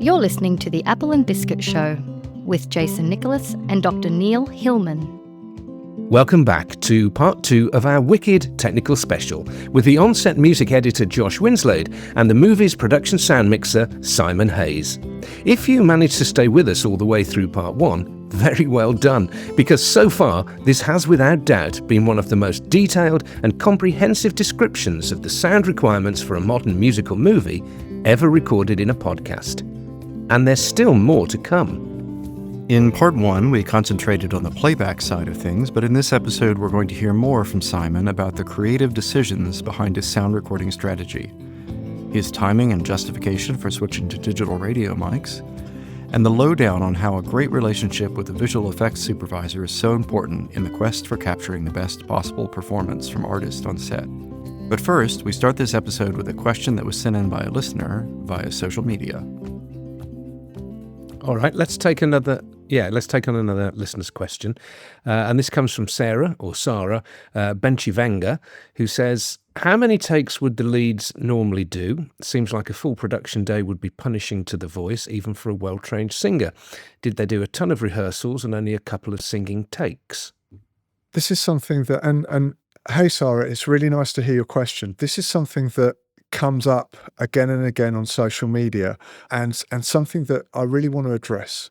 You're listening to the Apple and Biscuit Show with Jason Nicholas and Dr. Neil Hillman. Welcome back to part 2 of our Wicked Technical Special with the on-set music editor Josh Winslade and the movie's production sound mixer Simon Hayes. If you managed to stay with us all the way through part 1, very well done, because so far this has without doubt been one of the most detailed and comprehensive descriptions of the sound requirements for a modern musical movie ever recorded in a podcast. And there's still more to come. In part 1, we concentrated on the playback side of things, but in this episode we're going to hear more from Simon about the creative decisions behind his sound recording strategy, his timing and justification for switching to digital radio mics, and the lowdown on how a great relationship with a visual effects supervisor is so important in the quest for capturing the best possible performance from artists on set. But first, we start this episode with a question that was sent in by a listener via social media. All right, let's take on another listener's question. And this comes from Sarah Benchivanga, who says, how many takes would the leads normally do? Seems like a full production day would be punishing to the voice, even for a well-trained singer. Did they do a ton of rehearsals and only a couple of singing takes? This is something that, and hey, Sarah, it's really nice to hear your question. This is something that comes up again and again on social media and something that I really want to address.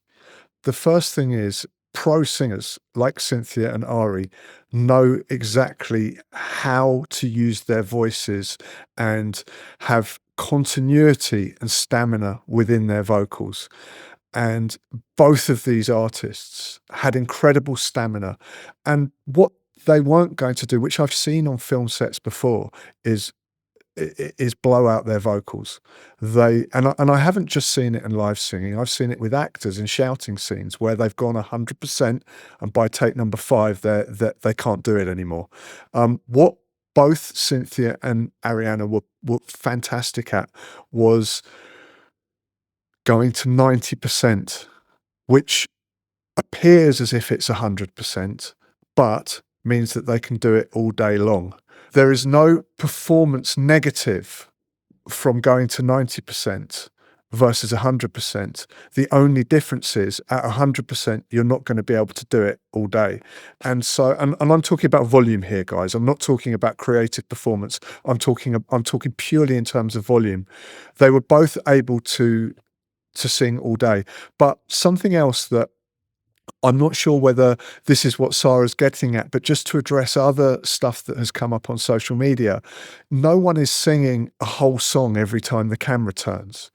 The first thing is pro singers like Cynthia and Ari know exactly how to use their voices and have continuity and stamina within their vocals. And both of these artists had incredible stamina. And what they weren't going to do, which I've seen on film sets before, is blow out their vocals. And I haven't just seen it in live singing. I've seen it with actors in shouting scenes where they've gone 100%, and by take number 5, they can't do it anymore. What both Cynthia and Ariana were fantastic at was going to 90%, which appears as if it's 100%, but means that they can do it all day long. There is no performance negative from going to 90% versus 100%. The only difference is at 100%, you're not going to be able to do it all day. And so, and I'm talking about volume here, guys. I'm not talking about creative performance. I'm talking purely in terms of volume. They were both able to sing all day. But something else that I'm not sure whether this is what Sarah's getting at, but just to address other stuff that has come up on social media, no one is singing a whole song every time the camera turns.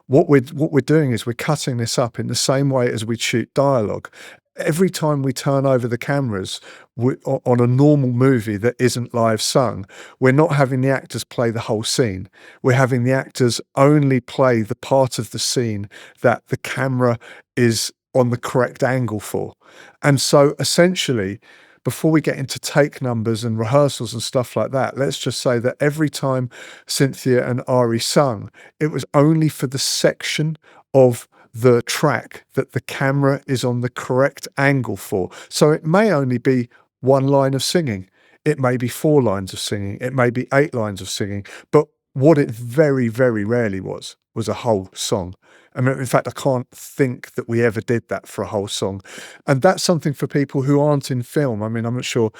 What we're doing is we're cutting this up in the same way as we'd shoot dialogue. Every time we turn over the cameras on a normal movie that isn't live sung, we're not having the actors play the whole scene. We're having the actors only play the part of the scene that the camera is on the correct angle for. And so essentially, before we get into take numbers and rehearsals and stuff like that, let's just say that every time Cynthia and Ari sung, it was only for the section of the track that the camera is on the correct angle for. So it may only be one line of singing. It may be 4 lines of singing. It may be 8 lines of singing. But what it very, very rarely was a whole song. I mean, in fact, I can't think that we ever did that for a whole song. And that's something for people who aren't in film. I mean, I'm not sure,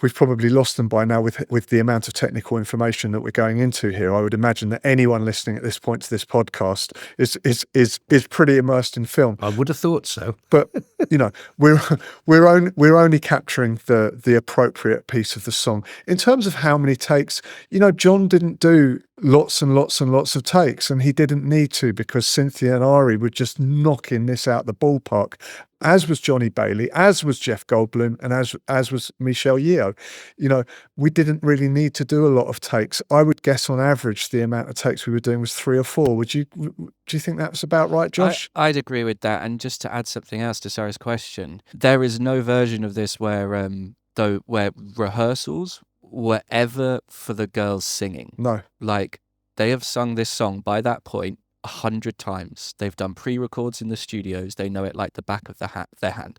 we've probably lost them by now with the amount of technical information that we're going into here. I would imagine that anyone listening at this point to this podcast is pretty immersed in film. I would have thought so. But, you know, we're only capturing the appropriate piece of the song. In terms of how many takes, you know, John didn't do lots and lots and lots of takes, and he didn't need to, because Cynthia and Ari were just knocking this out the ballpark, as was Johnny Bailey, as was Jeff Goldblum, and as was Michelle Yeoh. You know, we didn't really need to do a lot of takes. I would guess on average the amount of takes we were doing was 3 or 4. Do you think that was about right, Josh? I'd agree with that. And just to add something else to Sarah's question, there is no version of this where rehearsals were ever for the girls singing. No. Like, they have sung this song by that point 100 times. They've done pre-records in the studios. They know it like the back of their hand.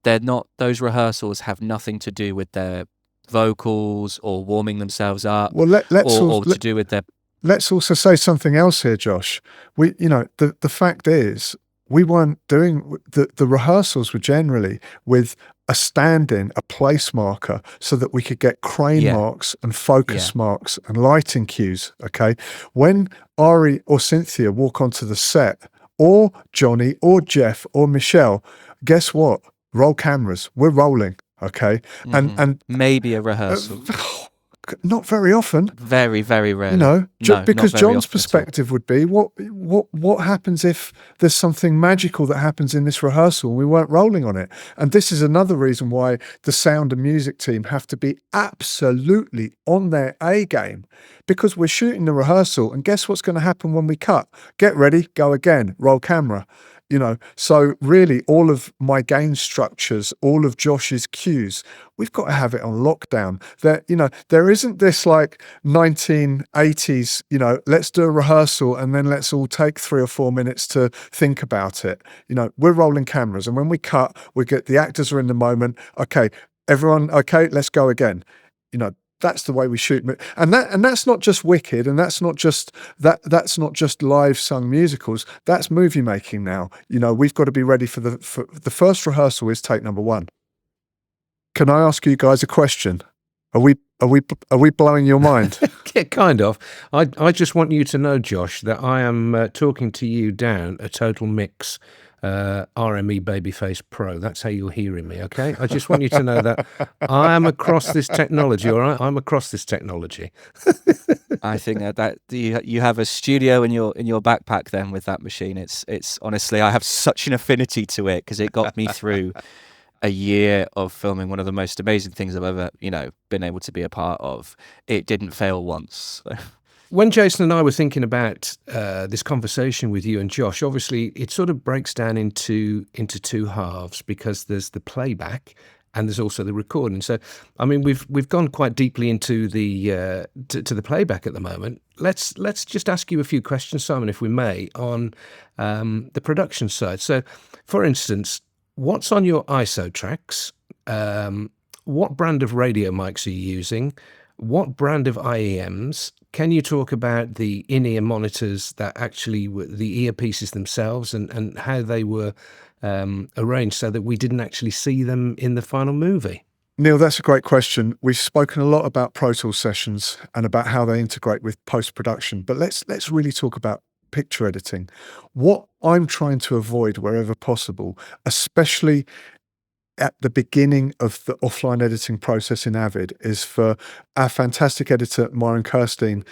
They're not, those rehearsals have nothing to do with their vocals or warming themselves up, well, let's or to do with their let's also say something else here, Josh. The fact is, we weren't doing the rehearsals were generally with a stand-in, a place marker, so that we could get crane Yeah. marks and focus Yeah. marks and lighting cues. Okay, when Ari or Cynthia walk onto the set, or Johnny or Jeff or Michelle, guess what? Roll cameras. We're rolling. Okay, and Maybe a rehearsal. not very often. Very, very rarely. No, because not very John's often at all. perspective would be, what happens if there's something magical that happens in this rehearsal and we weren't rolling on it? And this is another reason why the sound and music team have to be absolutely on their A game, because we're shooting the rehearsal, and guess what's going to happen when we cut? Get ready, go again, roll camera. So really all of my gain structures, all of Josh's cues, we've got to have it on lockdown. There isn't this like 1980s, let's do a rehearsal and then let's all take 3 or 4 minutes to think about it. We're rolling cameras, and when we cut, the actors are in the moment. Okay, everyone, okay, let's go again. That's the way we shoot, and that's not just Wicked, and that's not just live sung musicals. That's movie making now. We've got to be ready for the first rehearsal is take number 1. Can I ask you guys a question? Are we blowing your mind? Yeah, kind of. I just want you to know, Josh, that I am talking to you down a Total Mix RME Babyface Pro. That's how you're hearing me, okay? I just want you to know that I am across this technology, all right? I'm across this technology. I think that you have a studio in your backpack then with that machine. It's honestly, I have such an affinity to it because it got me through a year of filming one of the most amazing things I've ever, been able to be a part of. It didn't fail once. When Jason and I were thinking about this conversation with you and Josh, obviously it sort of breaks down into 2 halves, because there's the playback and there's also the recording. So, I mean, we've gone quite deeply into the to the playback at the moment. Let's just ask you a few questions, Simon, if we may, on the production side. So, for instance, what's on your ISO tracks? What brand of radio mics are you using? What brand of IEMs? Can you talk about the in-ear monitors that actually were the earpieces themselves, and how they were arranged so that we didn't actually see them in the final movie? Neil, that's a great question. We've spoken a lot about Pro Tools sessions and about how they integrate with post-production, but let's really talk about picture editing. What I'm trying to avoid wherever possible, especially at the beginning of the offline editing process in Avid, is for our fantastic editor, Myron Kirstein,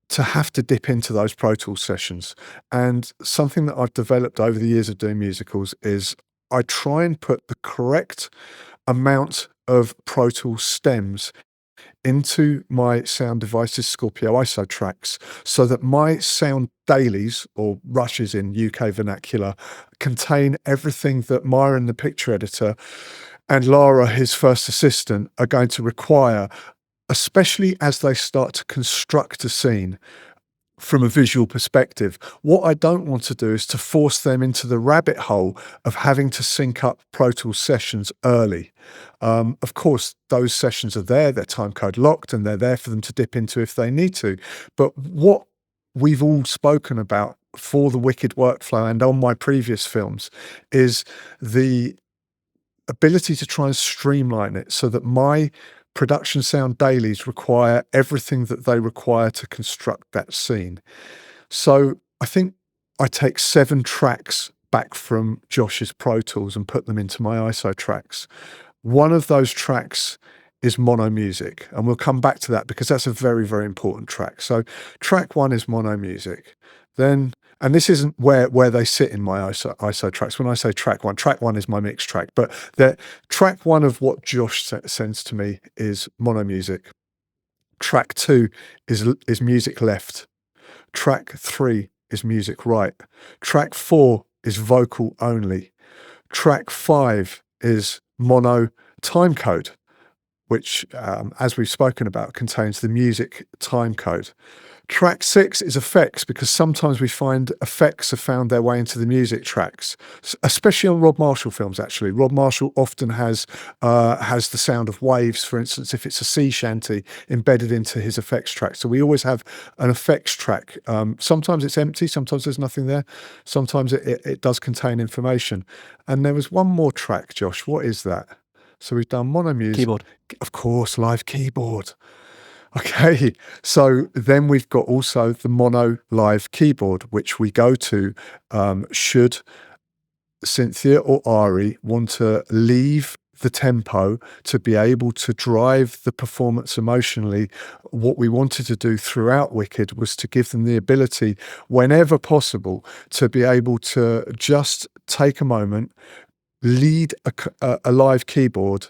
to have to dip into those Pro Tools sessions. And something that I've developed over the years of doing musicals is I try and put the correct amount of Pro Tools stems into my sound devices Scorpio ISO tracks, so that my sound dailies, or rushes in UK vernacular, contain everything that Myron, the picture editor, and Lara, his first assistant, are going to require, especially as they start to construct a scene from a visual perspective. What I don't want to do is to force them into the rabbit hole of having to sync up Pro Tools sessions early. Of course, those sessions are there, they're timecode locked, and they're there for them to dip into if they need to. But what we've all spoken about for the Wicked workflow and on my previous films is the ability to try and streamline it so that my production sound dailies require everything that they require to construct that scene. So I think I take 7 tracks back from Josh's Pro Tools and put them into my ISO tracks. One of those tracks is mono music, and we'll come back to that because that's a very, very important track. So track 1 is mono music. Then, and this isn't where they sit in my ISO tracks. When I say track 1 is my mix track, but track 1 of what Josh sends to me is mono music. Track 2 is music left. Track 3 is music right. Track 4 is vocal only. Track 5 is mono timecode. which, as we've spoken about, contains the music time code. Track 6 is effects, because sometimes we find effects have found their way into the music tracks, especially on Rob Marshall films, actually. Rob Marshall often has the sound of waves, for instance, if it's a sea shanty, embedded into his effects track. So we always have an effects track. Sometimes it's empty, sometimes there's nothing there, sometimes it does contain information. And there was one more track, Josh. What is that? So we've done mono music. Keyboard. Of course, live keyboard. Okay, so then we've got also the mono live keyboard, which we go to should Cynthia or Ari want to leave the tempo to be able to drive the performance emotionally. What we wanted to do throughout Wicked was to give them the ability, whenever possible, to be able to just take a moment, lead a live keyboard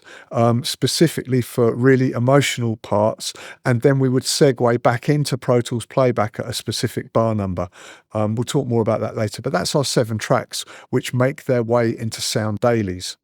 specifically for really emotional parts, and then we would segue back into Pro Tools playback at a specific bar number. We'll talk more about that later, but that's our 7 tracks which make their way into sound dailies.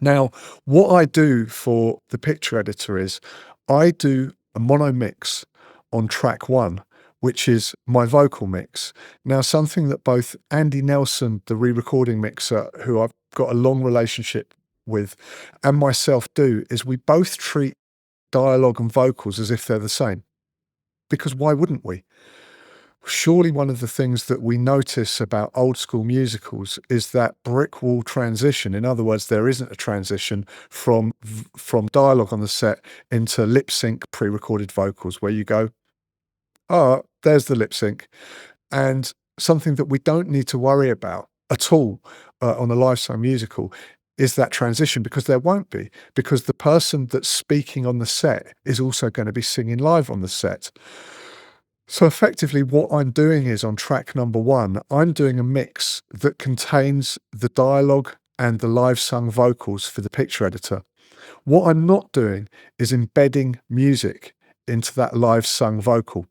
Now, what I do for the picture editor is I do a mono mix on track 1, which is my vocal mix. Now, something that both Andy Nelson, the re-recording mixer, who I've got a long relationship with, and myself do, is we both treat dialogue and vocals as if they're the same. Because why wouldn't we? Surely one of the things that we notice about old school musicals is that brick wall transition. In other words, there isn't a transition from dialogue on the set into lip sync pre-recorded vocals, where you go, oh, there's the lip sync. And something that we don't need to worry about at all on a live sound musical is that transition, because there won't be, because the person that's speaking on the set is also going to be singing live on the set. So effectively what I'm doing is, on track number 1, I'm doing a mix that contains the dialogue and the live sung vocals for the picture editor. What I'm not doing is embedding music into that live sung vocal.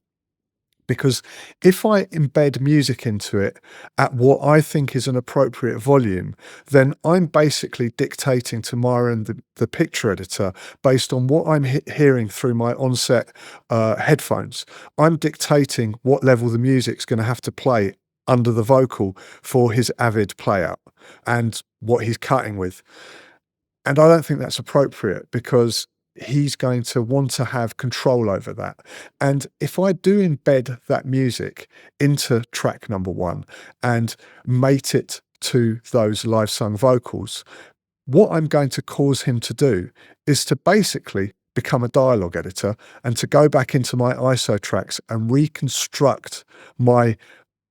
Because if I embed music into it at what I think is an appropriate volume, then I'm basically dictating to Myron, the picture editor, based on what I'm hearing through my onset headphones. I'm dictating what level the music's going to have to play under the vocal for his Avid playout and what he's cutting with. And I don't think that's appropriate, because he's going to want to have control over that. And if I do embed that music into track number 1 and mate it to those live sung vocals, what I'm going to cause him to do is to basically become a dialogue editor and to go back into my ISO tracks and reconstruct my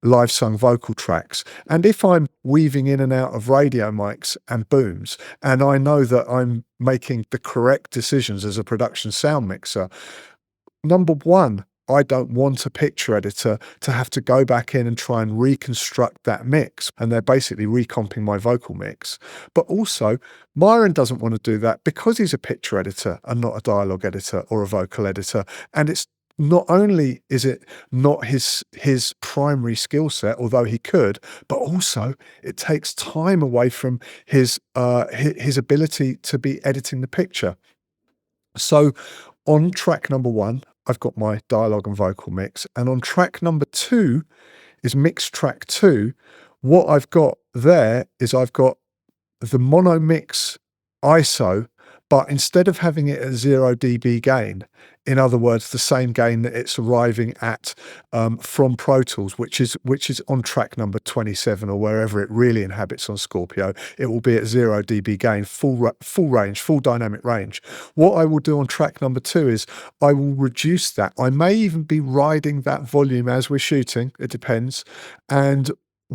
live sung vocal tracks. And if I'm weaving in and out of radio mics and booms, and I know that I'm making the correct decisions as a production sound mixer, number 1, I don't want a picture editor to have to go back in and try and reconstruct that mix, and they're basically recomping my vocal mix. But also, Myron doesn't want to do that, because he's a picture editor and not a dialogue editor or a vocal editor. And it's not only is it not his primary skill set, although he could, but also it takes time away from his ability to be editing the picture. So on track number 1, I've got my dialogue and vocal mix, and on track number 2 is mix track 2. What I've got there is I've got the mono mix ISO, but instead of having it at 0 dB gain, in other words, the same gain that it's arriving at from Pro Tools, which is on track number 27 or wherever it really inhabits on Scorpio, it will be at 0 dB gain, full range, full dynamic range. What I will do on track number 2 is I will reduce that. I may even be riding that volume as we're shooting, it depends, and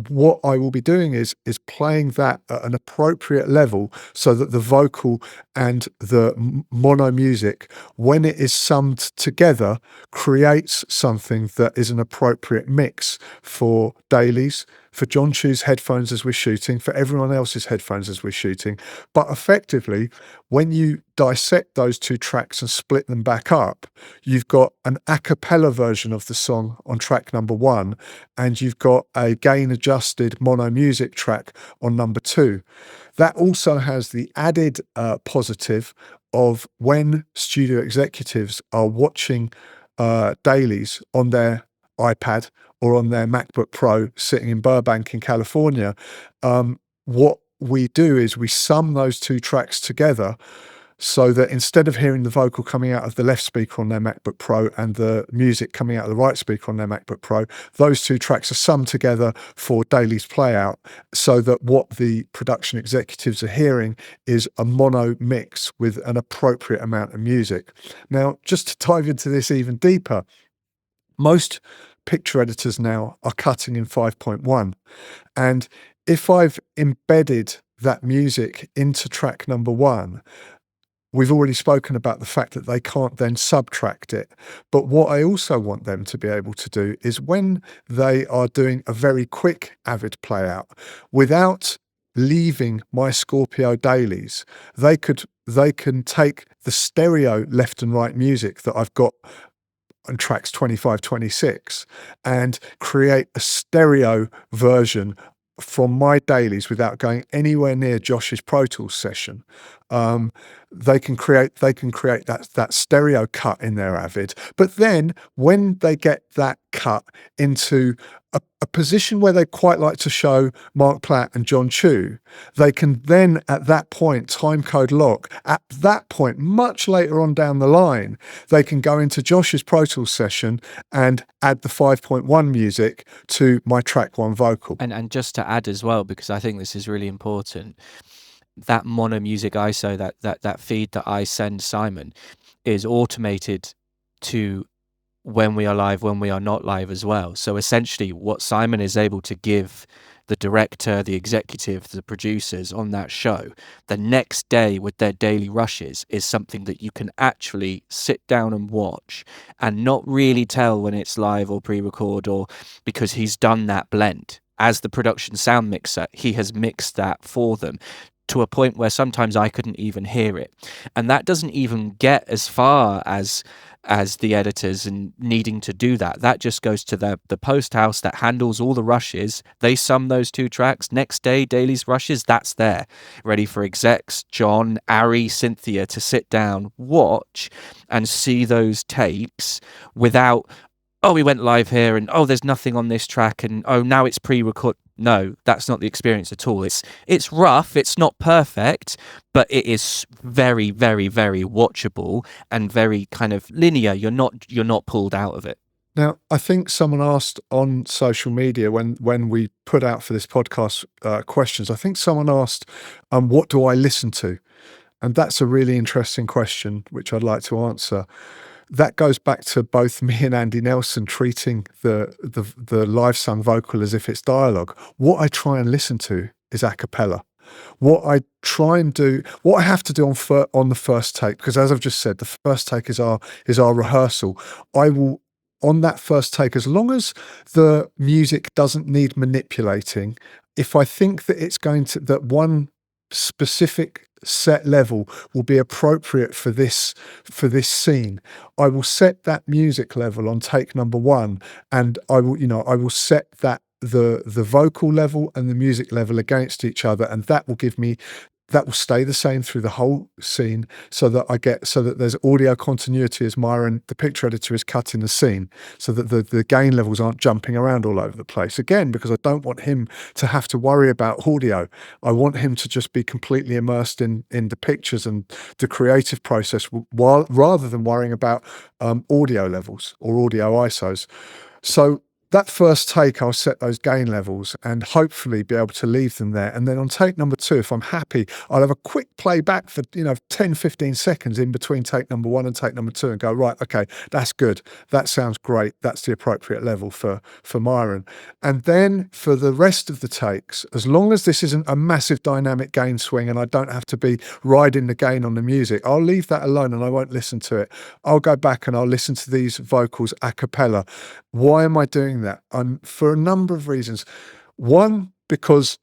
what I will be doing is playing that at an appropriate level, so that the vocal and the mono music, when it is summed together, creates something that is an appropriate mix for dailies, for John Chu's headphones as we're shooting, for everyone else's headphones as we're shooting. But effectively, when you dissect those 2 tracks and split them back up, you've got an a cappella version of the song on track number 1, and you've got a gain adjusted mono music track on number 2. That also has the added positive of when studio executives are watching dailies on their iPad or on their MacBook Pro sitting in Burbank in California. What we do is we sum those two tracks together, so that instead of hearing the vocal coming out of the left speaker on their MacBook Pro and the music coming out of the right speaker on their MacBook Pro, those two tracks are summed together for Daly's play out, so that what the production executives are hearing is a mono mix with an appropriate amount of music. Now, just to dive into this even deeper, most picture editors now are cutting in 5.1. And if I've embedded that music into track number one, we've already spoken about the fact that they can't then subtract it. But what I also want them to be able to do is when they are doing a very quick Avid play out, without leaving my Scorpio dailies, they can take the stereo left and right music that I've got on tracks 25, 26 and create a stereo version from my dailies without going anywhere near Josh's Pro Tools session. They can create that stereo cut in their Avid. But then when they get that cut into a position where they quite like to show Mark Platt and John Chu, they can then at that point timecode lock. At that point, much later on down the line, they can go into Josh's Pro Tools session and add the 5.1 music to my track one vocal. And just to add as well, because I think this is really important, that mono music ISO, that feed that I send Simon is automated to when we are live, when we are not live as well. So essentially what Simon is able to give the director, the executive, the producers on that show the next day with their daily rushes is something that you can actually sit down and watch and not really tell when it's live or pre-record, or because he's done that blend. As the production sound mixer, he has mixed that for them to a point where sometimes I couldn't even hear it. And that doesn't even get as far as the editors and needing to do that. That just goes to the post house that handles all the rushes. They sum those two tracks. Next day, Daly's rushes, that's there. Ready for execs, John, Ari, Cynthia to sit down, watch, and see those takes without, oh, we went live here, and oh, there's nothing on this track, and oh, now it's pre-record. No, that's not the experience at all. It's rough, it's not perfect, but it is very, very, very watchable and very kind of linear. You're not pulled out of it. Now, I think someone asked on social media when we put out for this podcast questions, I think someone asked, what do I listen to? And that's a really interesting question, which I'd like to answer. That goes back to both me and Andy Nelson treating the live sung vocal as if it's dialogue. What I try and listen to is a cappella. What I try and do, what I have to do on the first take, because as I've just said, the first take is our rehearsal. I will, on that first take, as long as the music doesn't need manipulating, if I think that it's going to, that one specific set level will be appropriate for this scene, I will set that music level on take number one, and I will set that the vocal level and the music level against each other, and that will stay the same through the whole scene, so that there's audio continuity as Myron, the picture editor, is cutting the scene, so that the gain levels aren't jumping around all over the place. Again, because I don't want him to have to worry about audio. I want him to just be completely immersed in the pictures and the creative process, rather than worrying about audio levels or audio ISOs. So that first take, I'll set those gain levels and hopefully be able to leave them there. And then on take number two, if I'm happy, I'll have a quick playback for 10, 15 seconds in between take number one and take number two and go, right, okay, that's good. That sounds great. That's the appropriate level for Myron. And then for the rest of the takes, as long as this isn't a massive dynamic gain swing and I don't have to be riding the gain on the music, I'll leave that alone and I won't listen to it. I'll go back and I'll listen to these vocals a cappella. Why am I doing that? For a number of reasons. One, because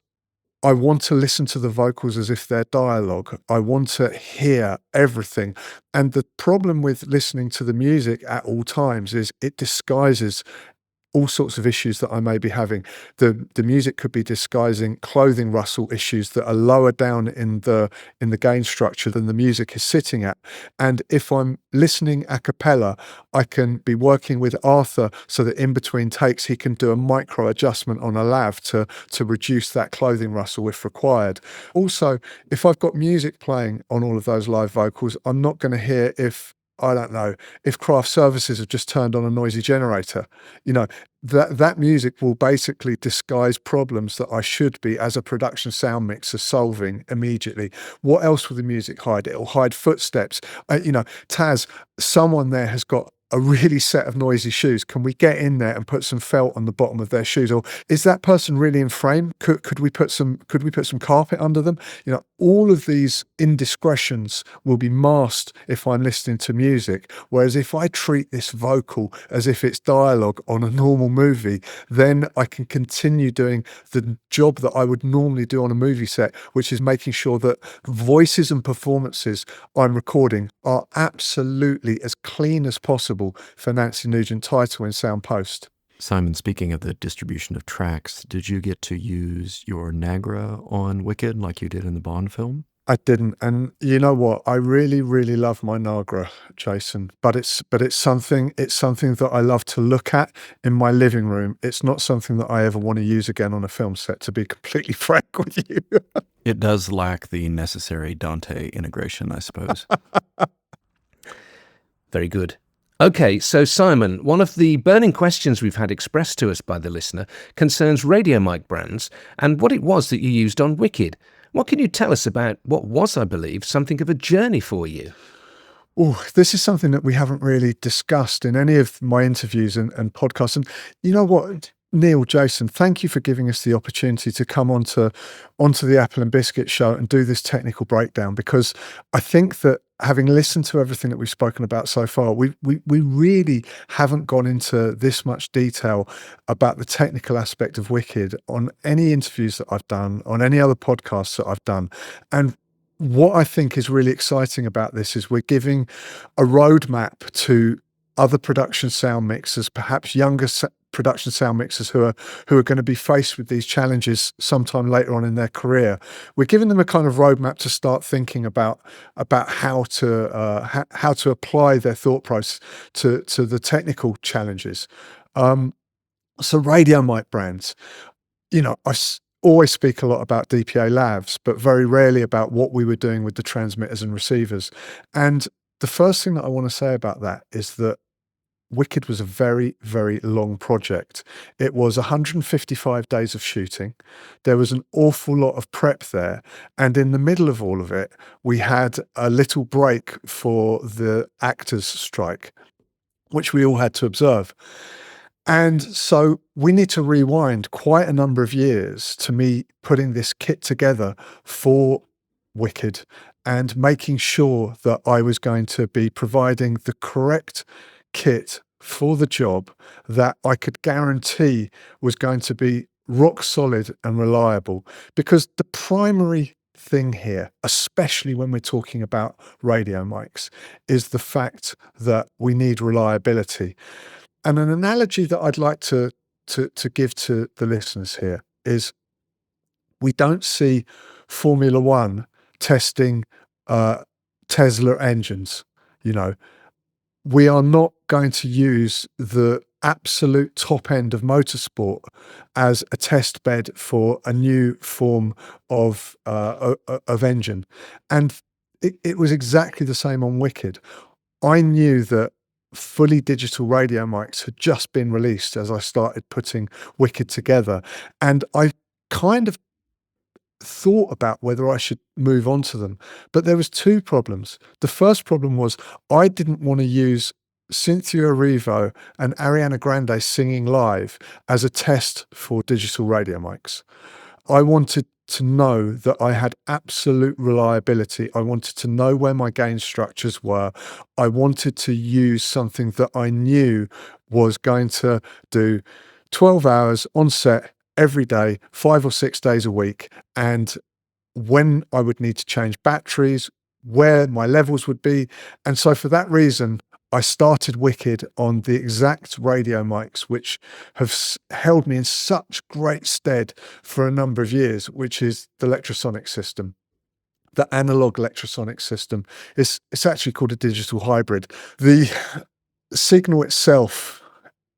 I want to listen to the vocals as if they're dialogue. I want to hear everything. And the problem with listening to the music at all times is it disguises all sorts of issues that I may be having. The music could be disguising clothing rustle issues that are lower down in the gain structure than the music is sitting at. And if I'm listening a cappella, I can be working with Arthur so that in between takes he can do a micro adjustment on a lav to reduce that clothing rustle if required. Also, if I've got music playing on all of those live vocals, I'm not going to hear if craft services have just turned on a noisy generator. That music will basically disguise problems that I should be, as a production sound mixer, solving immediately. What else will the music hide? It'll hide footsteps. Taz, someone there has got a really set of noisy shoes. Can we get in there and put some felt on the bottom of their shoes? Or is that person really in frame? Could we put some carpet under them? All of these indiscretions will be masked if I'm listening to music. Whereas if I treat this vocal as if it's dialogue on a normal movie, then I can continue doing the job that I would normally do on a movie set, which is making sure that voices and performances I'm recording are absolutely as clean as possible for Nancy Nugent title in sound post. Simon, speaking of the distribution of tracks, did you get to use your Nagra on Wicked like you did in the Bond film? I didn't, and you know what? I really, really love my Nagra, Jason. But it's something that I love to look at in my living room. It's not something that I ever want to use again on a film set, to be completely frank with you. It does lack the necessary Dante integration, I suppose. Very good. Okay, so Simon, one of the burning questions we've had expressed to us by the listener concerns radio mic brands and what it was that you used on Wicked. What can you tell us about what was, I believe, something of a journey for you? Oh, this is something that we haven't really discussed in any of my interviews and podcasts. And you know what, Neil, Jason, thank you for giving us the opportunity to come onto the Apple and Biscuit show and do this technical breakdown, because I think that having listened to everything that we've spoken about so far, we really haven't gone into this much detail about the technical aspect of Wicked on any interviews that I've done, on any other podcasts that I've done. And what I think is really exciting about this is we're giving a roadmap to other production sound mixers, perhaps younger production sound mixers who are going to be faced with these challenges sometime later on in their career. We're giving them a kind of roadmap to start thinking about how to apply their thought process to the technical challenges. So radio mic brands, I always speak a lot about DPA lavs, but very rarely about what we were doing with the transmitters and receivers. And the first thing that I want to say about that is that Wicked was a very, very long project. It was 155 days of shooting. There was an awful lot of prep there. And in the middle of all of it, we had a little break for the actors' strike, which we all had to observe. And so we need to rewind quite a number of years to me putting this kit together for Wicked and making sure that I was going to be providing the correct kit for the job that I could guarantee was going to be rock solid and reliable. Because the primary thing here, especially when we're talking about radio mics, is the fact that we need reliability. And an analogy that I'd like to give to the listeners here is we don't see Formula One testing Tesla engines. We are not going to use the absolute top end of motorsport as a test bed for a new form of engine. And it was exactly the same on Wicked. I knew that fully digital radio mics had just been released as I started putting Wicked together. And I kind of thought about whether I should move on to them. But there was two problems. The first problem was I didn't want to use Cynthia Erivo and Ariana Grande singing live as a test for digital radio mics. I wanted to know that I had absolute reliability. I wanted to know where my gain structures were. I wanted to use something that I knew was going to do 12 hours on set every day, 5 or 6 days a week, and when I would need to change batteries, where my levels would be. And so for that reason, I started Wicked on the exact radio mics which have held me in such great stead for a number of years, which is the electrosonic system. The analog electrosonic system. It's actually called a digital hybrid. The signal itself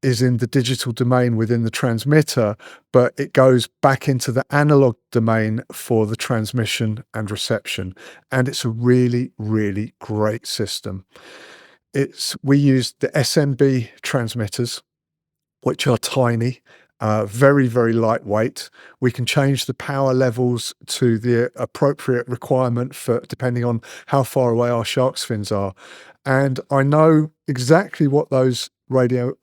is in the digital domain within the transmitter, but it goes back into the analog domain for the transmission and reception. And it's a really, really great system. We use the SMB transmitters, which are tiny, very, very lightweight. We can change the power levels to the appropriate requirement for depending on how far away our shark's fins are. And I know exactly what those radio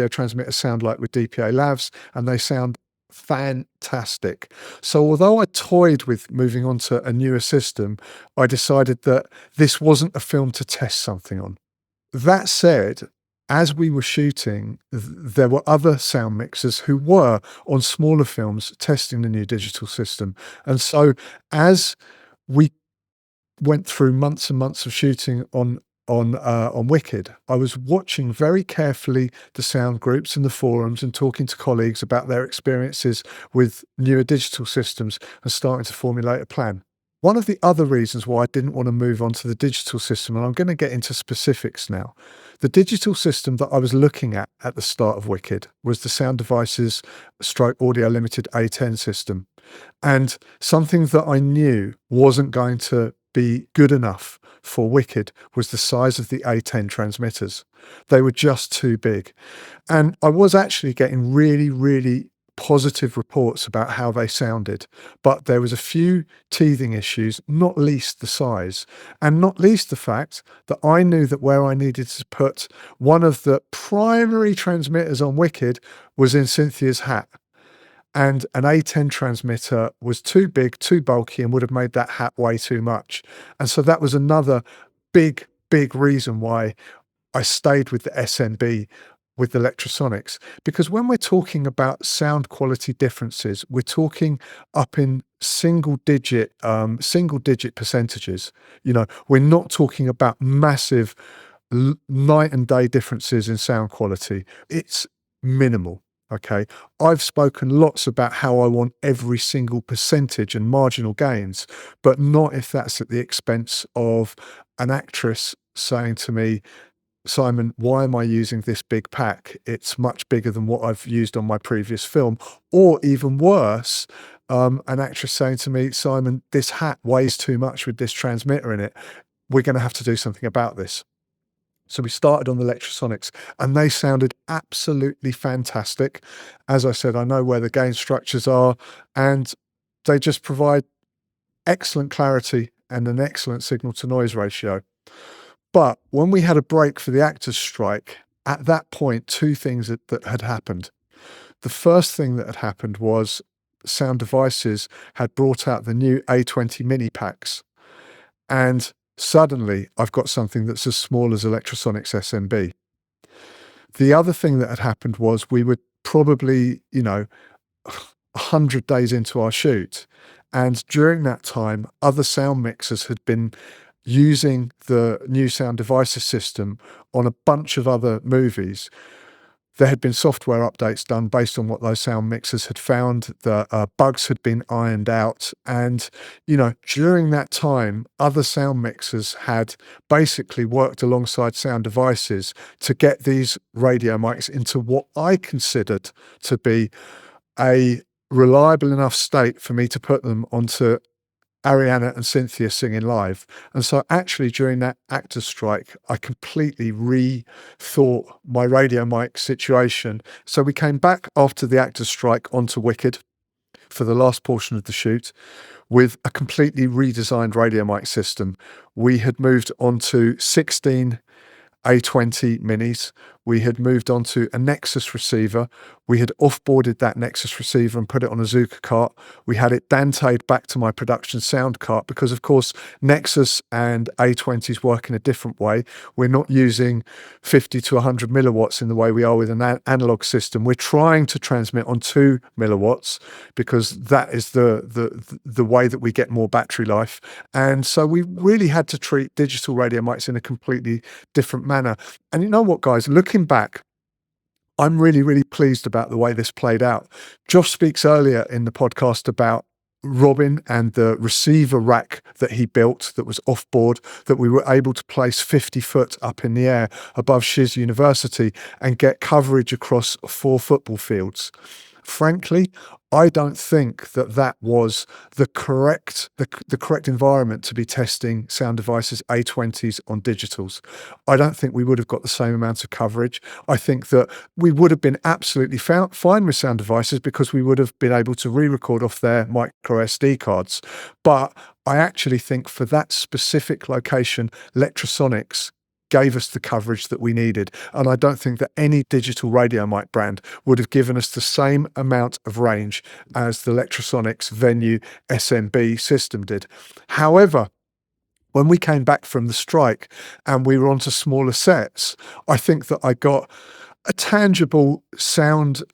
transmitters sound like with DPA lavs, and they sound fantastic. So although I toyed with moving on to a newer system, I decided that this wasn't a film to test something on. That said, as we were shooting, there were other sound mixers who were on smaller films testing the new digital system. And so as we went through months and months of shooting on Wicked, I was watching very carefully the sound groups and the forums and talking to colleagues about their experiences with newer digital systems and starting to formulate a plan. One of the other reasons why I didn't want to move on to the digital system, and I'm going to get into specifics now, the digital system that I was looking at the start of Wicked was the Sound Devices / Audio Limited A10 system. And something that I knew wasn't going to be good enough for Wicked was the size of the A10 transmitters. They were just too big. And I was actually getting really, really positive reports about how they sounded, but there was a few teething issues, not least the size, and not least the fact that I knew that where I needed to put one of the primary transmitters on Wicked was in Cynthia's hat. And an A10 transmitter was too big, too bulky, and would have made that hat way too much. And so that was another big, big reason why I stayed with the SMB with the electrosonics, because when we're talking about sound quality differences, we're talking up in single digit percentages. You know, we're not talking about massive night and day differences in sound quality. It's minimal. Okay, I've spoken lots about how I want every single percentage and marginal gains, but not if that's at the expense of an actress saying to me, Simon, why am I using this big pack? It's much bigger than what I've used on my previous film. Or even worse, an actress saying to me, Simon, this hat weighs too much with this transmitter in it. We're going to have to do something about this. So we started on the electrosonics and they sounded absolutely fantastic. As I said, I know where the gain structures are and they just provide excellent clarity and an excellent signal to noise ratio. But when we had a break for the actors' strike, at that point, two things that had happened. The first thing that had happened was Sound Devices had brought out the new A20 mini packs. And suddenly I've got something that's as small as Electrosonics SMB. The other thing that had happened was we were probably, 100 days into our shoot. And during that time, other sound mixers had been using the new Sound Devices system on a bunch of other movies. There had been software updates done based on what those sound mixers had found. The bugs had been ironed out. And, during that time, other sound mixers had basically worked alongside Sound Devices to get these radio mics into what I considered to be a reliable enough state for me to put them onto Ariana and Cynthia singing live. And so actually during that actors' strike, I completely rethought my radio mic situation. So we came back after the actors' strike onto Wicked for the last portion of the shoot with a completely redesigned radio mic system. We had moved on to 16 A20 minis. We had moved on to a Nexus receiver. We had offboarded that Nexus receiver and put it on a Zuka cart. We had it danteed back to my production sound cart because, of course, Nexus and A20s work in a different way. We're not using 50 to 100 milliwatts in the way we are with an analog system. We're trying to transmit on 2 milliwatts because that is the way that we get more battery life. And so we really had to treat digital radio mics in a completely different manner. And you know what, guys, looking back, I'm really, really pleased about the way this played out. Josh speaks earlier in the podcast about Robin and the receiver rack that he built that was off board, that we were able to place 50 foot up in the air above Shiz University and get coverage across 4 football fields. Frankly, I don't think that was the correct environment to be testing sound devices A20s on digitals. I don't think we would have got the same amount of coverage. I think that we would have been absolutely fine with sound devices because we would have been able to re-record off their micro SD cards. But I actually think for that specific location, Lectrosonics gave us the coverage that we needed. And I don't think that any digital radio mic brand would have given us the same amount of range as the Lectrosonics Venue SMB system did. However, when we came back from the strike and we were onto smaller sets, I think that I got a tangible sound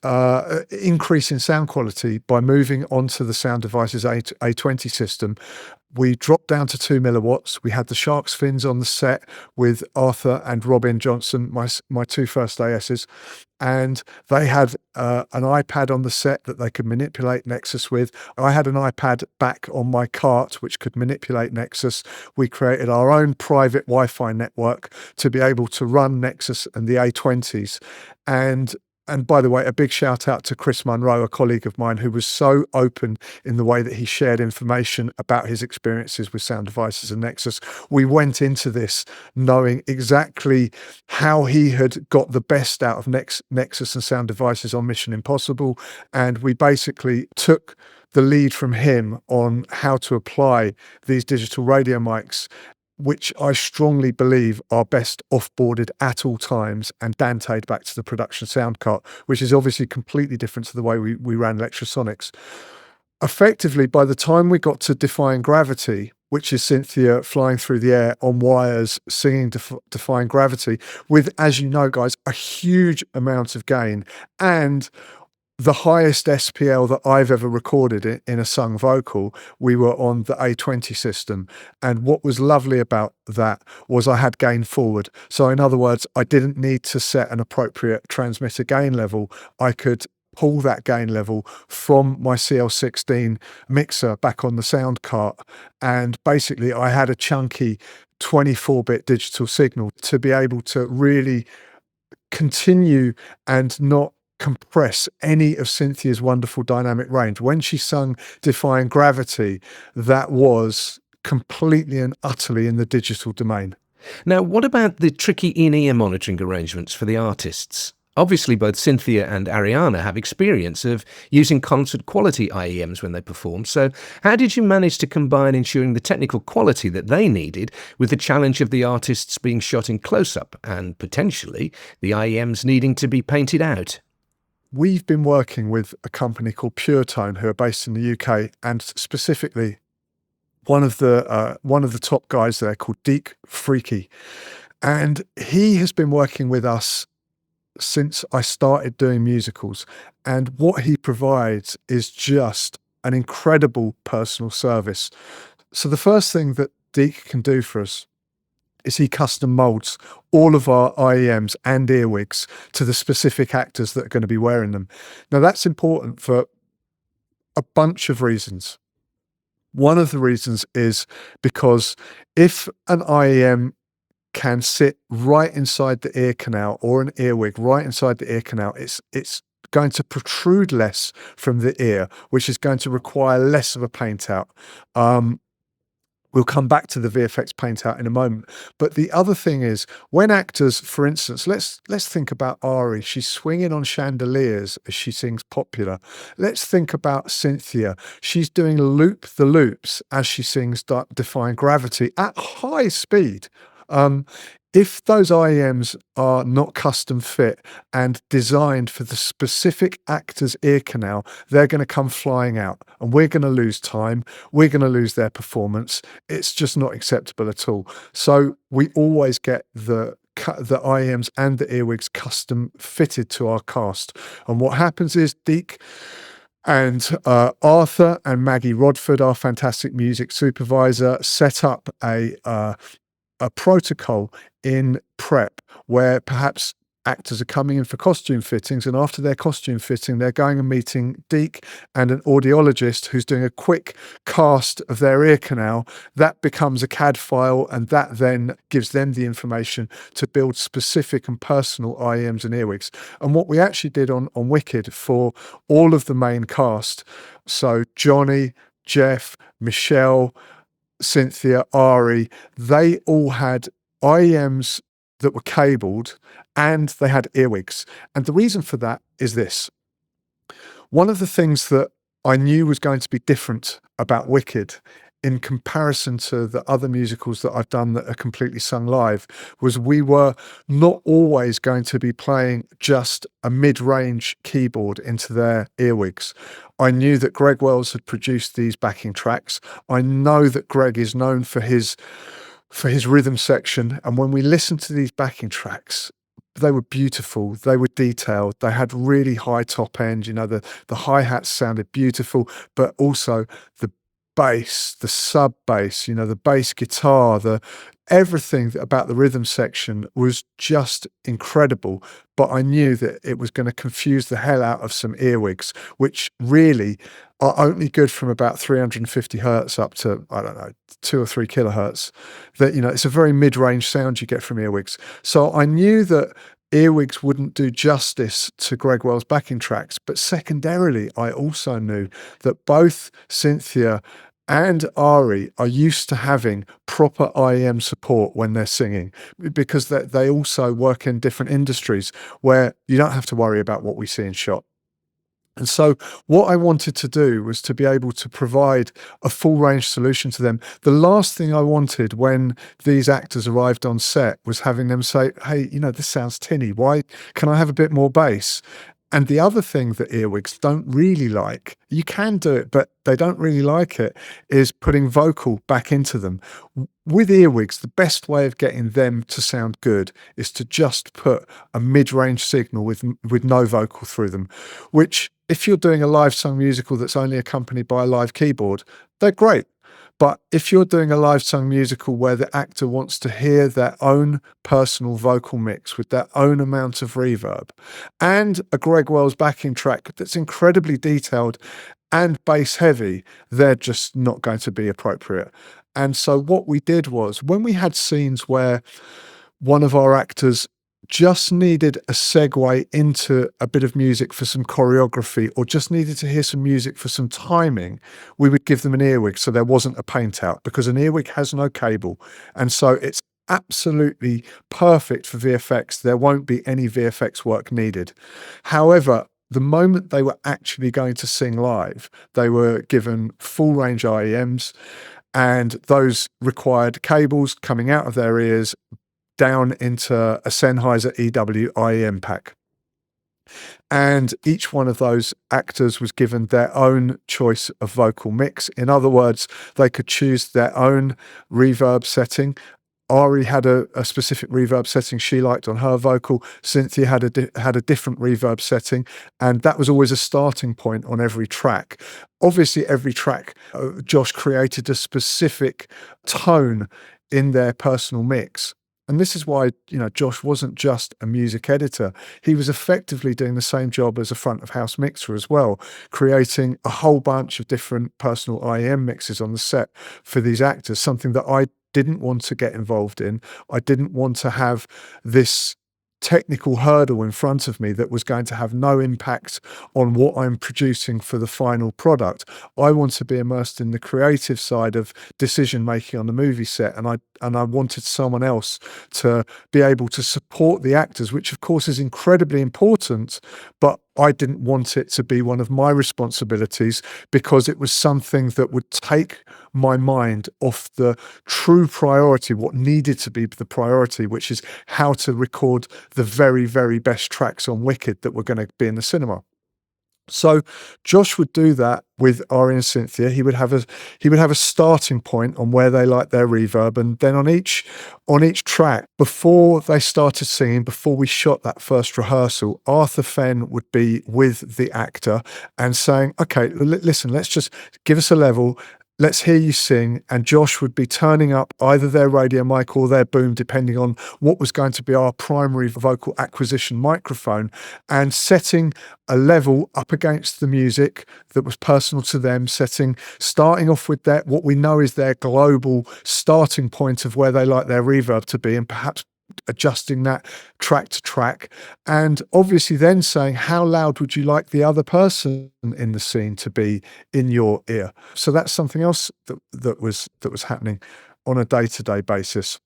increase in sound quality by moving onto the Sound Devices A20 system. We dropped down to 2 milliwatts. We had the Sharks fins on the set with Arthur and Robin Johnson, my 2 first ASs, and they had an iPad on the set that they could manipulate Nexus with. I had an iPad back on my cart which could manipulate Nexus. We created our own private Wi-Fi network to be able to run Nexus and the A20s. And by the way, a big shout out to Chris Munro, a colleague of mine, who was so open in the way that he shared information about his experiences with sound devices and Nexus. We went into this knowing exactly how he had got the best out of Nexus and sound devices on Mission Impossible. And we basically took the lead from him on how to apply these digital radio mics, which I strongly believe are best off-boarded at all times and danteed back to the production sound cart, which is obviously completely different to the way we ran Lectrosonics. Effectively, by the time we got to Defying Gravity, which is Cynthia flying through the air on wires, singing Defying Gravity, with, as you know, guys, a huge amount of gain and the highest SPL that I've ever recorded in a sung vocal, we were on the A20 system. And what was lovely about that was I had gain forward. So in other words, I didn't need to set an appropriate transmitter gain level. I could pull that gain level from my CL16 mixer back on the sound cart. And basically I had a chunky 24-bit digital signal to be able to really continue and not compress any of Cynthia's wonderful dynamic range. When she sung Defying Gravity, that was completely and utterly in the digital domain. Now, what about the tricky in-ear monitoring arrangements for the artists? Obviously, both Cynthia and Ariana have experience of using concert quality IEMs when they perform, so how did you manage to combine ensuring the technical quality that they needed with the challenge of the artists being shot in close-up and, potentially, the IEMs needing to be painted out? We've been working with a company called Pure Tone, who are based in the UK, and specifically one of the top guys there called Deke Freaky. And he has been working with us since I started doing musicals. And what he provides is just an incredible personal service. So the first thing that Deke can do for us is he custom molds all of our IEMs and earwigs to the specific actors that are going to be wearing them. Now that's important for a bunch of reasons. One of the reasons is because if an IEM can sit right inside the ear canal or an earwig right inside the ear canal, it's going to protrude less from the ear, which is going to require less of a paint out. We'll come back to the VFX paint out in a moment. But the other thing is, when actors, for instance, let's think about Ari. She's swinging on chandeliers as she sings Popular. Let's think about Cynthia. She's doing loop the loops as she sings Defying Gravity at high speed. If those IEMs are not custom fit and designed for the specific actor's ear canal, they're going to come flying out and we're going to lose time. We're going to lose their performance. It's just not acceptable at all. So we always get the IEMs and the earwigs custom fitted to our cast. And what happens is Deke and Arthur and Maggie Rodford, our fantastic music supervisor, set up a protocol in prep where perhaps actors are coming in for costume fittings, and after their costume fitting, they're going and meeting Deke and an audiologist who's doing a quick cast of their ear canal. That becomes a CAD file, and that then gives them the information to build specific and personal IEMs and earwigs. And what we actually did on Wicked for all of the main cast, so Johnny, Jeff, Michelle, Cynthia, Ari, they all had IEMs that were cabled and they had earwigs. And the reason for that is this. One of the things that I knew was going to be different about Wicked in comparison to the other musicals that I've done that are completely sung live was we were not always going to be playing just a mid-range keyboard into their earwigs. I knew that Greg Wells had produced these backing tracks. I know that Greg is known for his rhythm section, and when we listened to these backing tracks, they were beautiful, they were detailed, they had really high top end, the hi-hats sounded beautiful, but also the bass, the sub bass, the bass guitar, everything about the rhythm section was just incredible. But I knew that it was going to confuse the hell out of some earwigs, which really are only good from about 350 hertz up to, 2 or 3 kilohertz. That, it's a very mid-range sound you get from earwigs. So I knew that earwigs wouldn't do justice to Greg Wells' backing tracks. But secondarily, I also knew that both Cynthia and Ari are used to having proper IEM support when they're singing, because they also work in different industries where you don't have to worry about what we see in shot. And so what I wanted to do was to be able to provide a full range solution to them. The last thing I wanted when these actors arrived on set was having them say, hey, this sounds tinny. Why can I have a bit more bass? And the other thing that earwigs don't really like, you can do it, but they don't really like it, is putting vocal back into them. With earwigs, the best way of getting them to sound good is to just put a mid-range signal with no vocal through them, which if you're doing a live sung musical that's only accompanied by a live keyboard, they're great. But if you're doing a live sung musical where the actor wants to hear their own personal vocal mix with their own amount of reverb and a Greg Wells backing track that's incredibly detailed and bass heavy, they're just not going to be appropriate. And so what we did was, when we had scenes where one of our actors just needed a segue into a bit of music for some choreography, or just needed to hear some music for some timing, we would give them an earwig so there wasn't a paint out, because an earwig has no cable. And so it's absolutely perfect for VFX. There won't be any VFX work needed. However, the moment they were actually going to sing live, they were given full range IEMs, and those required cables coming out of their ears down into a Sennheiser EW IEM pack. And each one of those actors was given their own choice of vocal mix. In other words, they could choose their own reverb setting. Ari had a specific reverb setting she liked on her vocal. Cynthia had a different reverb setting, and that was always a starting point on every track. Obviously, every track, Josh created a specific tone in their personal mix. And this is why, Josh wasn't just a music editor. He was effectively doing the same job as a front of house mixer as well, creating a whole bunch of different personal IEM mixes on the set for these actors, something that I didn't want to get involved in. I didn't want to have this technical hurdle in front of me that was going to have no impact on what I'm producing for the final product. I want to be immersed in the creative side of decision making on the movie set, and I wanted someone else to be able to support the actors, which of course is incredibly important, but I didn't want it to be one of my responsibilities because it was something that would take my mind off the true priority, what needed to be the priority, which is how to record the very, very best tracks on Wicked that were going to be in the cinema. So Josh would do that with Ari and Cynthia. He would have a starting point on where they like their reverb, and then on each track, before they started singing, before we shot that first rehearsal, Arthur Fenn would be with the actor and saying, "Okay, listen, let's just give us a level. Let's hear you sing," and Josh would be turning up either their radio mic or their boom, depending on what was going to be our primary vocal acquisition microphone, and setting a level up against the music that was personal to them, starting off with what we know is their global starting point of where they like their reverb to be, and perhaps adjusting that track to track, and obviously then saying, how loud would you like the other person in the scene to be in your ear? So that's something else that was happening on a day-to-day basis.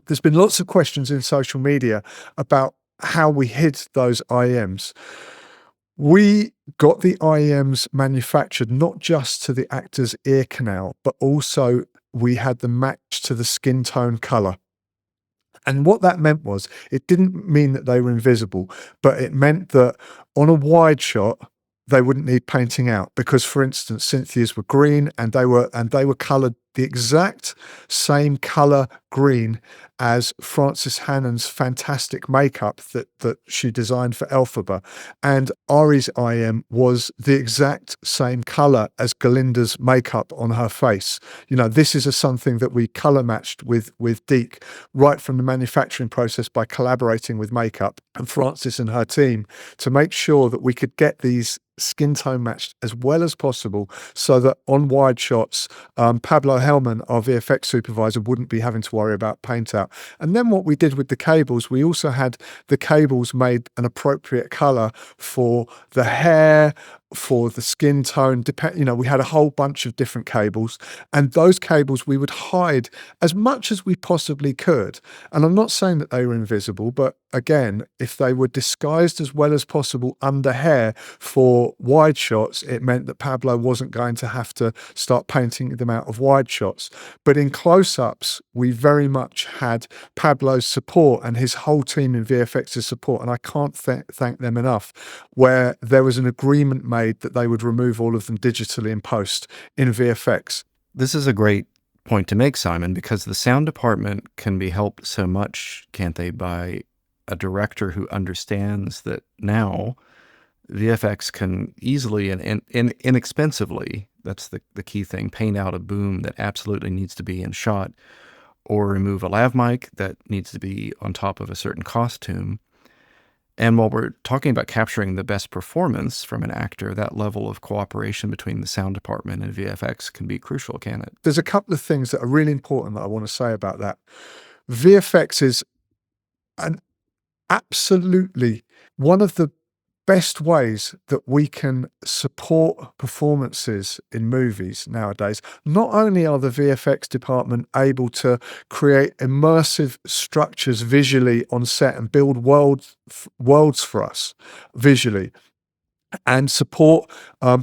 There's been lots of questions in social media about how we hid those IEMs. We got the IEMs manufactured not just to the actor's ear canal, but also we had them matched to the skin tone color. And what that meant was, it didn't mean that they were invisible, but it meant that on a wide shot, they wouldn't need painting out, because, for instance, Cynthia's were green and they were coloured the exact same colour green as Frances Hannon's fantastic makeup that she designed for Elphaba, and Ari's IM was the exact same colour as Galinda's makeup on her face. You know, this is something that we colour matched with Deke right from the manufacturing process by collaborating with makeup and Frances and her team to make sure that we could get these skin tone matched as well as possible, so that on wide shots, Pablo Hellman, our VFX supervisor, wouldn't be having to worry about paint out. And then what we did with the cables, we also had the cables made an appropriate color for the hair, for the skin tone. We had a whole bunch of different cables, and those cables we would hide as much as we possibly could. And I'm not saying that they were invisible, but again, if they were disguised as well as possible under hair for wide shots, it meant that Pablo wasn't going to have to start painting them out of wide shots. But in close-ups, we very much had Pablo's support and his whole team in VFX's support, and I can't thank them enough, where there was an agreement made that they would remove all of them digitally in post in VFX. This is a great point to make, Simon, because the sound department can be helped so much, can't they, by a director who understands that now VFX can easily and inexpensively, that's the key thing, paint out a boom that absolutely needs to be in shot, or remove a lav mic that needs to be on top of a certain costume. And while we're talking about capturing the best performance from an actor, that level of cooperation between the sound department and VFX can be crucial, can it? There's a couple of things that are really important that I want to say about that. VFX is absolutely one of the best ways that we can support performances in movies nowadays. Not only are the VFX department able to create immersive structures visually on set and build worlds for us visually, and support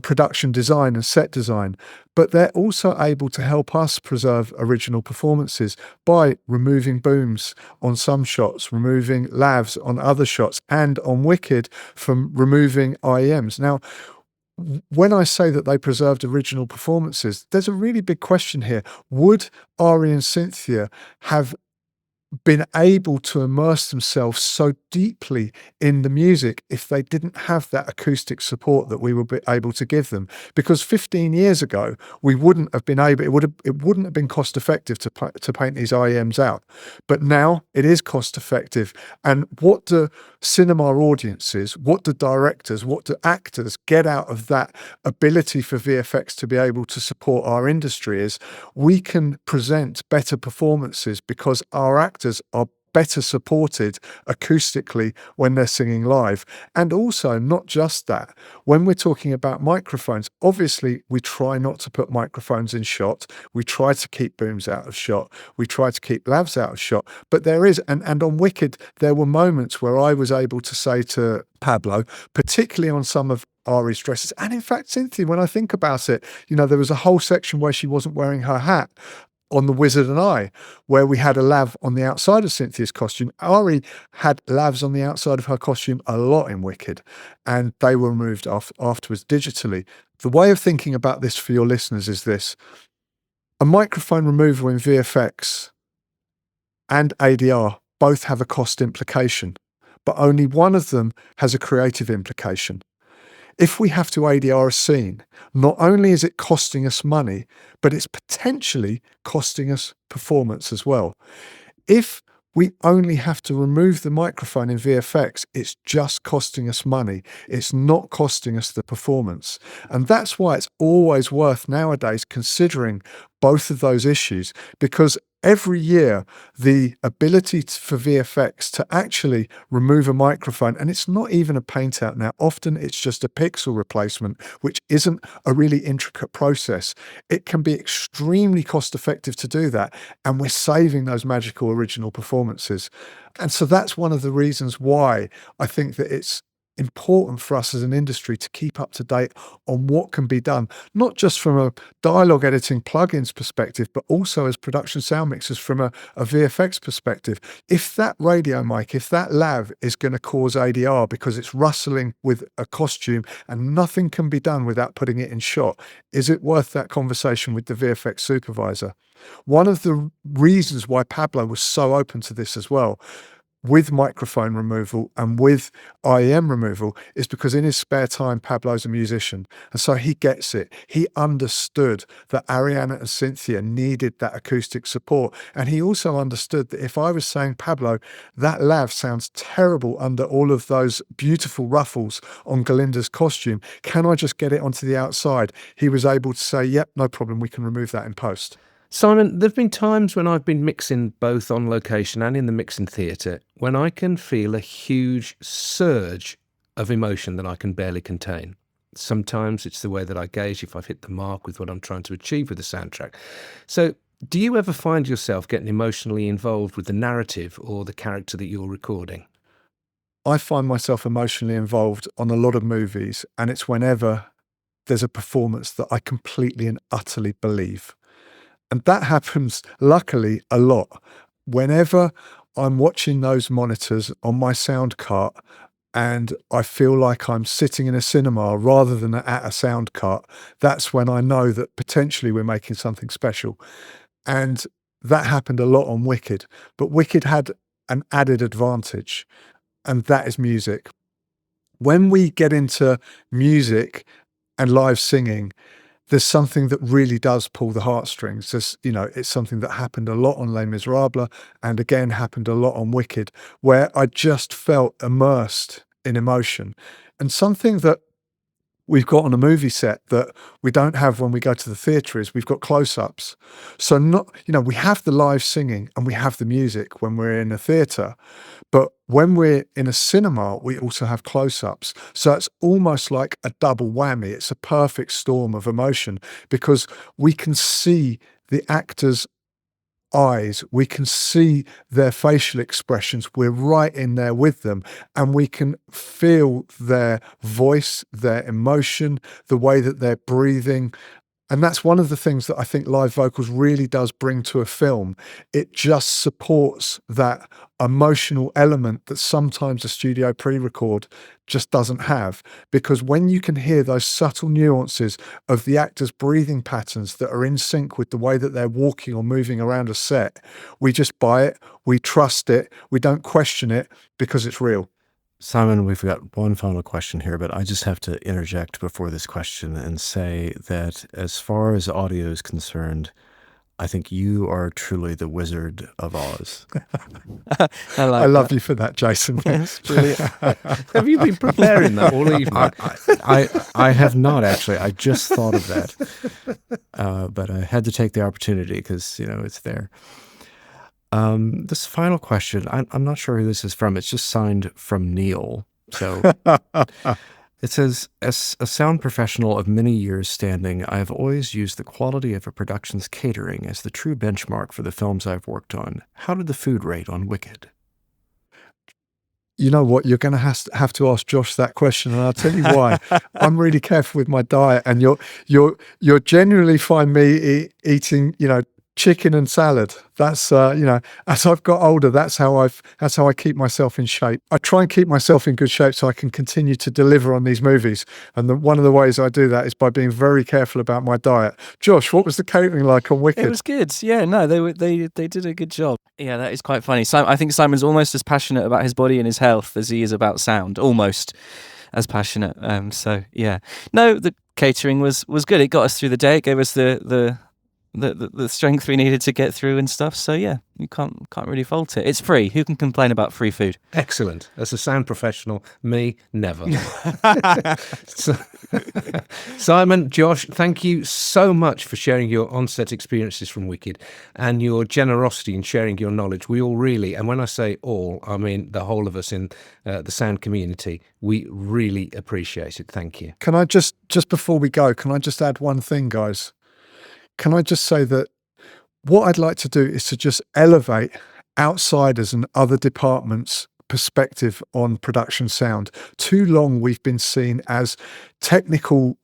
production design and set design, but they're also able to help us preserve original performances by removing booms on some shots, removing lavs on other shots, and on Wicked from removing IEMs. Now, when I say that they preserved original performances, there's a really big question here. Would Ari and Cynthia have been able to immerse themselves so deeply in the music if they didn't have that acoustic support that we were able to give them? Because 15 years ago, we wouldn't have been able, it wouldn't have been cost effective to paint these IEMs out. But now it is cost effective. And what do cinema audiences, what do directors, what do actors get out of that ability for VFX to be able to support our industry is we can present better performances because our actors are better supported acoustically when they're singing live. And also, not just that, when we're talking about microphones, obviously we try not to put microphones in shot. We try to keep booms out of shot. We try to keep lavs out of shot. But there is, and on Wicked, there were moments where I was able to say to Pablo, particularly on some of Ari's dresses, and in fact, Cynthia, when I think about it, there was a whole section where she wasn't wearing her hat on The Wizard and I, where we had a lav on the outside of Cynthia's costume. Ari had lavs on the outside of her costume a lot in Wicked, and they were removed afterwards digitally. The way of thinking about this for your listeners is this. A microphone removal in VFX and ADR both have a cost implication, but only one of them has a creative implication. If we have to ADR a scene, not only is it costing us money, but it's potentially costing us performance as well. If we only have to remove the microphone in VFX, it's just costing us money. It's not costing us the performance. And that's why it's always worth nowadays considering both of those issues, because every year, the ability for VFX to actually remove a microphone, and it's not even a paint out now, often it's just a pixel replacement, which isn't a really intricate process. It can be extremely cost effective to do that, and we're saving those magical original performances. And so that's one of the reasons why I think that it's important for us as an industry to keep up to date on what can be done, not just from a dialogue editing plugins perspective, but also as production sound mixers from a VFX perspective. If that radio mic, if that lav is going to cause ADR because it's rustling with a costume and nothing can be done without putting it in shot, is it worth that conversation with the VFX supervisor? One of the reasons why Pablo was so open to this as well, with microphone removal and with IEM removal, is because in his spare time, Pablo's a musician. And so he gets it. He understood that Ariana and Cynthia needed that acoustic support. And he also understood that if I was saying, Pablo, that lav sounds terrible under all of those beautiful ruffles on Galinda's costume, can I just get it onto the outside? He was able to say, yep, no problem, we can remove that in post. Simon, there have been times when I've been mixing both on location and in the mixing theatre when I can feel a huge surge of emotion that I can barely contain. Sometimes it's the way that I gauge if I've hit the mark with what I'm trying to achieve with the soundtrack. So do you ever find yourself getting emotionally involved with the narrative or the character that you're recording? I find myself emotionally involved on a lot of movies, and it's whenever there's a performance that I completely and utterly believe. And that happens, luckily, a lot. Whenever I'm watching those monitors on my sound cart and I feel like I'm sitting in a cinema rather than at a sound cart, that's when I know that potentially we're making something special. And that happened a lot on Wicked. But Wicked had an added advantage, and that is music. When we get into music and live singing, there's something that really does pull the heartstrings. It's something that happened a lot on Les Miserables and again happened a lot on Wicked, where I just felt immersed in emotion. And something that we've got on a movie set that we don't have when we go to the theatre is we've got close-ups. So we have the live singing and we have the music when we're in a theatre, but when we're in a cinema, we also have close-ups. So it's almost like a double whammy. It's a perfect storm of emotion because we can see the actors' eyes, we can see their facial expressions, we're right in there with them, and we can feel their voice, their emotion, the way that they're breathing. And that's one of the things that I think live vocals really does bring to a film. It just supports that emotional element that sometimes a studio pre-record just doesn't have. Because when you can hear those subtle nuances of the actors' breathing patterns that are in sync with the way that they're walking or moving around a set, we just buy it, we trust it, we don't question it because it's real. Simon, we've got one final question here, but I just have to interject before this question and say that as far as audio is concerned, I think you are truly the Wizard of Oz. I love you for that, Jason. Yes, brilliant. Have you been preparing that all evening? I have not, actually. I just thought of that. But I had to take the opportunity because, it's there. This final question, I'm not sure who this is from. It's just signed from Neil. So it says, as a sound professional of many years standing, I have always used the quality of a production's catering as the true benchmark for the films I've worked on. How did the food rate on Wicked? You know what? You're going to have to ask Josh that question, and I'll tell you why. I'm really careful with my diet, and you'll generally find me eating, chicken and salad. That's as I've got older, that's how I keep myself in shape. I try and keep myself in good shape so I can continue to deliver on these movies. And one of the ways I do that is by being very careful about my diet. Josh, what was the catering like on Wicked? It was good. Yeah, no, they did a good job. Yeah, that is quite funny. I think Simon's almost as passionate about his body and his health as he is about sound. Almost as passionate. So yeah, no, the catering was good. It got us through the day. It gave us the strength we needed to get through and stuff. So yeah, you can't really fault it. It's free. Who can complain about free food? Excellent. As a sound professional, me, never. Simon, Josh, thank you so much for sharing your on-set experiences from Wicked and your generosity in sharing your knowledge. We all really, and when I say all, I mean the whole of us in the sound community, we really appreciate it. Thank you. Can I just before we go, can I just add one thing, guys? Can I just say that what I'd like to do is to just elevate outsiders and other departments' perspective on production sound. Too long we've been seen as technical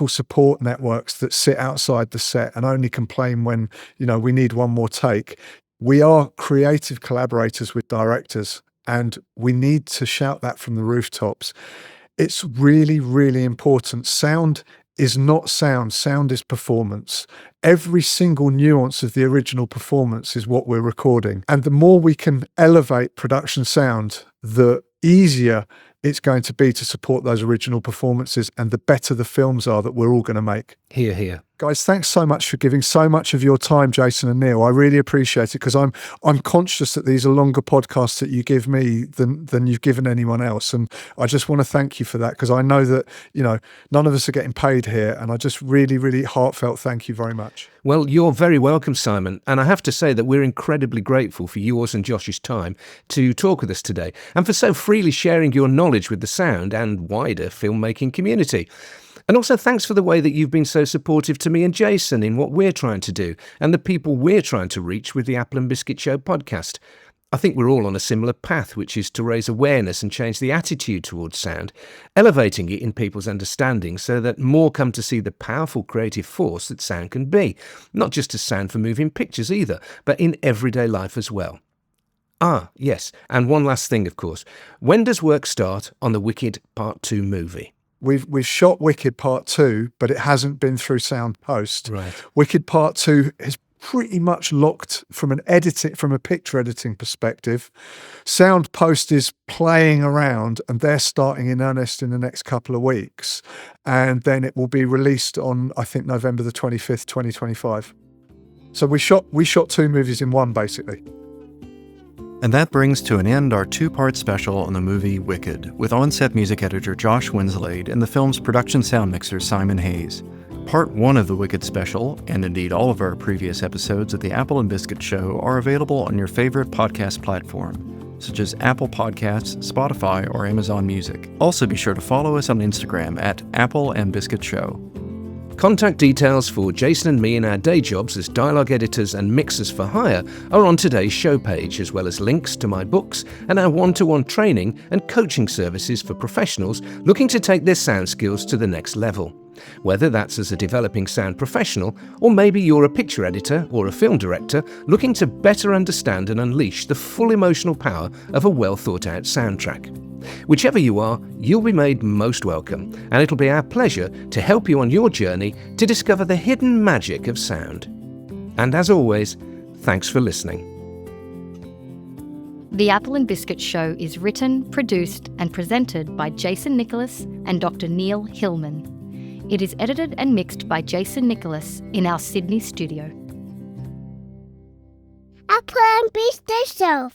support networks that sit outside the set and only complain when we need one more take. We are creative collaborators with directors, and we need to shout that from the rooftops. It's really, really important. Sound is not sound. Sound is performance. Every single nuance of the original performance is what we're recording. And the more we can elevate production sound, the easier it's going to be to support those original performances, and the better the films are that we're all going to make. Hear, hear. Guys, thanks so much for giving so much of your time, Jason and Neil. I really appreciate it, because I'm conscious that these are longer podcasts that you give me than you've given anyone else. And I just want to thank you for that, because I know that, none of us are getting paid here. And I just really, really heartfelt thank you very much. Well, you're very welcome, Simon. And I have to say that we're incredibly grateful for yours and Josh's time to talk with us today, and for so freely sharing your knowledge with the sound and wider filmmaking community. And also thanks for the way that you've been so supportive to me and Jason in what we're trying to do and the people we're trying to reach with the Apple and Biscuit Show podcast. I think we're all on a similar path, which is to raise awareness and change the attitude towards sound, elevating it in people's understanding so that more come to see the powerful creative force that sound can be, not just as sound for moving pictures either, but in everyday life as well. Ah, yes, and one last thing, of course. When does work start on the Wicked Part 2 movie? We've shot Wicked Part 2, but it hasn't been through sound post. Right. Wicked Part 2 is pretty much locked from a picture editing perspective. Sound post is playing around, and they're starting in earnest in the next couple of weeks. And then it will be released on, I think, November the 25th, 2025. So we shot two movies in one, basically. And that brings to an end our two-part special on the movie Wicked, with on-set music editor Josh Winslade and the film's production sound mixer Simon Hayes. Part 1 of the Wicked special, and indeed all of our previous episodes of the Apple and Biscuit Show, are available on your favorite podcast platform, such as Apple Podcasts, Spotify, or Amazon Music. Also be sure to follow us on Instagram at Apple and Biscuit Show. Contact details for Jason and me in our day jobs as dialogue editors and mixers for hire are on today's show page, as well as links to my books and our one-to-one training and coaching services for professionals looking to take their sound skills to the next level. Whether that's as a developing sound professional, or maybe you're a picture editor or a film director looking to better understand and unleash the full emotional power of a well-thought-out soundtrack. Whichever you are, you'll be made most welcome, and it'll be our pleasure to help you on your journey to discover the hidden magic of sound. And as always, thanks for listening. The Apple and Biscuit Show is written, produced, and presented by Jason Nicholas and Dr. Neil Hillman. It is edited and mixed by Jason Nicholas in our Sydney studio. Apple and Biscuit Show.